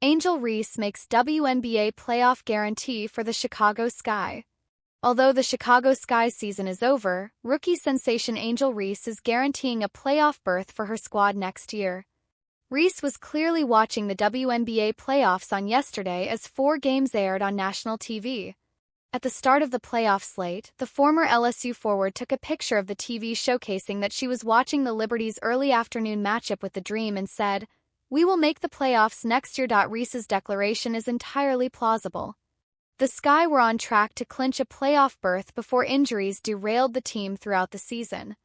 Angel Reese makes WNBA playoff guarantee for the Chicago Sky. Although the Chicago Sky season is over, rookie sensation Angel Reese is guaranteeing a playoff berth for her squad next year. Reese was clearly watching the WNBA playoffs on yesterday as 4 games aired on national TV. At the start of the playoff slate, the former LSU forward took a picture of the TV showcasing that she was watching the Liberty's early afternoon matchup with the Dream and said, "We will make the playoffs next year." Reese's declaration is entirely plausible. The Sky were on track to clinch a playoff berth before injuries derailed the team throughout the season.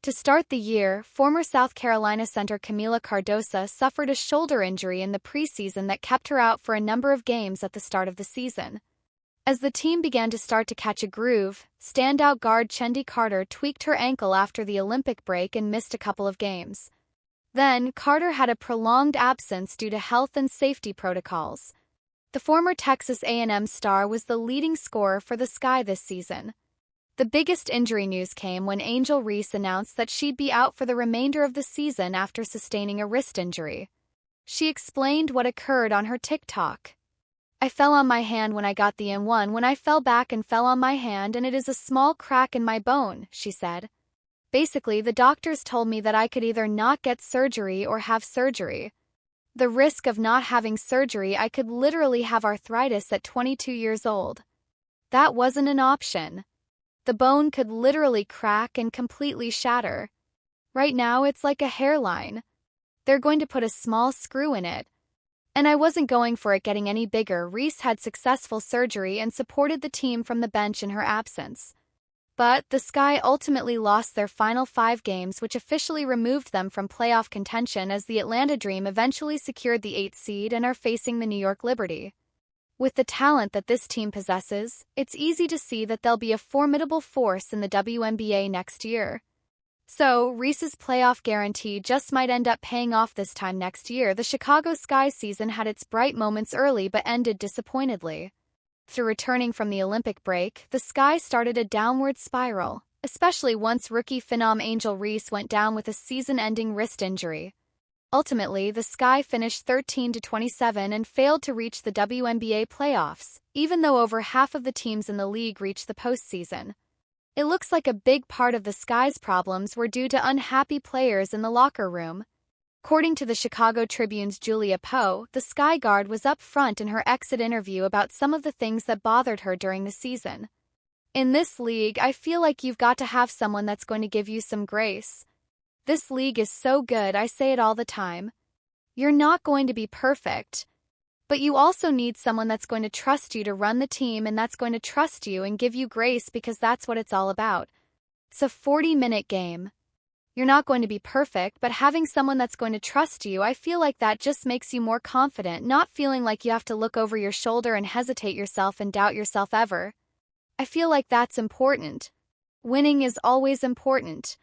To start the year, former South Carolina center Camila Cardoso suffered a shoulder injury in the preseason that kept her out for a number of games at the start of the season. As the team began to start to catch a groove, standout guard Chendi Carter tweaked her ankle after the Olympic break and missed a couple of games. Then, Carter had a prolonged absence due to health and safety protocols. The former Texas A&M star was the leading scorer for the Sky this season. The biggest injury news came when Angel Reese announced that she'd be out for the remainder of the season after sustaining a wrist injury. She explained what occurred on her TikTok. "I fell on my hand when I got the M1 when I fell back and fell on my hand and it is a small crack in my bone," she said. "Basically, the doctors told me that I could either not get surgery or have surgery. The risk of not having surgery, I could literally have arthritis at 22 years old. That wasn't an option. The bone could literally crack and completely shatter. Right now it's like a hairline. They're going to put a small screw in it. And I wasn't going for it getting any bigger." Reese had successful surgery and supported the team from the bench in her absence. But the Sky ultimately lost their final 5 games, which officially removed them from playoff contention as the Atlanta Dream eventually secured the 8th seed and are facing the New York Liberty. With the talent that this team possesses, it's easy to see that they'll be a formidable force in the WNBA next year. So, Reese's playoff guarantee just might end up paying off this time next year. The Chicago Sky season had its bright moments early but ended disappointingly. Through returning from the Olympic break, the Sky started a downward spiral, especially once rookie phenom Angel Reese went down with a season-ending wrist injury. Ultimately, the Sky finished 13-27 and failed to reach the WNBA playoffs, even though over half of the teams in the league reached the postseason. It looks like a big part of the Sky's problems were due to unhappy players in the locker room. According to the Chicago Tribune's Julia Poe, the Sky guard was up front in her exit interview about some of the things that bothered her during the season. "In this league, I feel like you've got to have someone that's going to give you some grace. This league is so good, I say it all the time. You're not going to be perfect. But you also need someone that's going to trust you to run the team and that's going to trust you and give you grace because that's what it's all about. It's a 40-minute game. You're not going to be perfect, but having someone that's going to trust you, I feel like that just makes you more confident, not feeling like you have to look over your shoulder and hesitate yourself and doubt yourself ever. I feel like that's important. Winning is always important.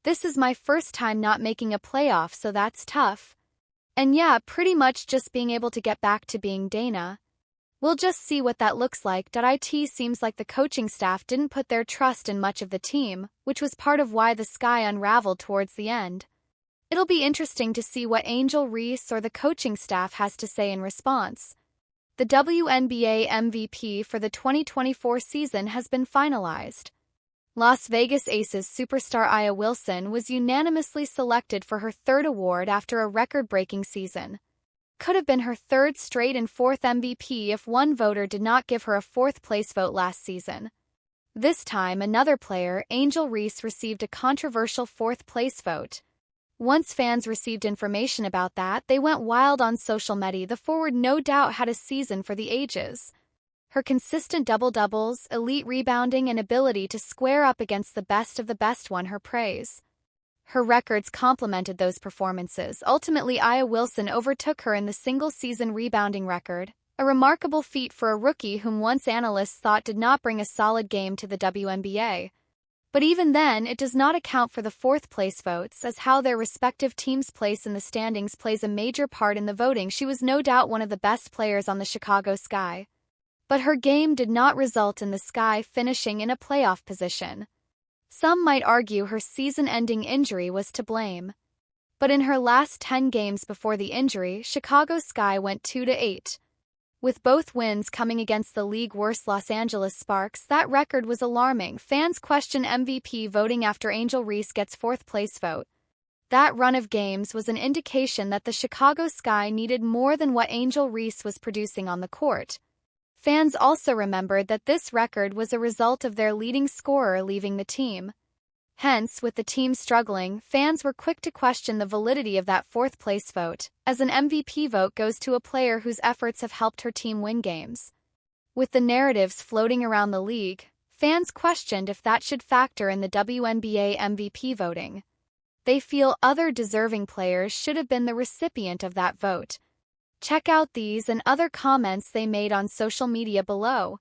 This is my first time not making a playoff, so that's tough. And yeah, pretty much just being able to get back to being Dana. We'll just see what that looks like." It seems like the coaching staff didn't put their trust in much of the team, which was part of why the Sky unraveled towards the end. It'll be interesting to see what Angel Reese or the coaching staff has to say in response. The WNBA MVP for the 2024 season has been finalized. Las Vegas Aces superstar Aya Wilson was unanimously selected for her 3rd award after a record-breaking season. Could have been her 3rd straight and 4th MVP if one voter did not give her a 4th-place vote last season. This time, another player, Angel Reese, received a controversial 4th-place vote. Once fans received information about that, they went wild on social media. The forward no doubt had a season for the ages. Her consistent double-doubles, elite rebounding, and ability to square up against the best of the best won her praise. Her records complemented those performances. Ultimately, Aya Wilson overtook her in the single-season rebounding record, a remarkable feat for a rookie whom once analysts thought did not bring a solid game to the WNBA. But even then, it does not account for the 4th-place votes, as how their respective teams' place in the standings plays a major part in the voting. She was no doubt one of the best players on the Chicago Sky. But her game did not result in the Sky finishing in a playoff position. Some might argue her season-ending injury was to blame. But in her last 10 games before the injury, Chicago Sky went 2-8. With both wins coming against the league-worst Los Angeles Sparks, that record was alarming. Fans question MVP voting after Angel Reese gets fourth-place vote. That run of games was an indication that the Chicago Sky needed more than what Angel Reese was producing on the court. Fans also remembered that this record was a result of their leading scorer leaving the team. Hence, with the team struggling, fans were quick to question the validity of that fourth-place vote, as an MVP vote goes to a player whose efforts have helped her team win games. With the narratives floating around the league, fans questioned if that should factor in the WNBA MVP voting. They feel other deserving players should have been the recipient of that vote. Check out these and other comments they made on social media below.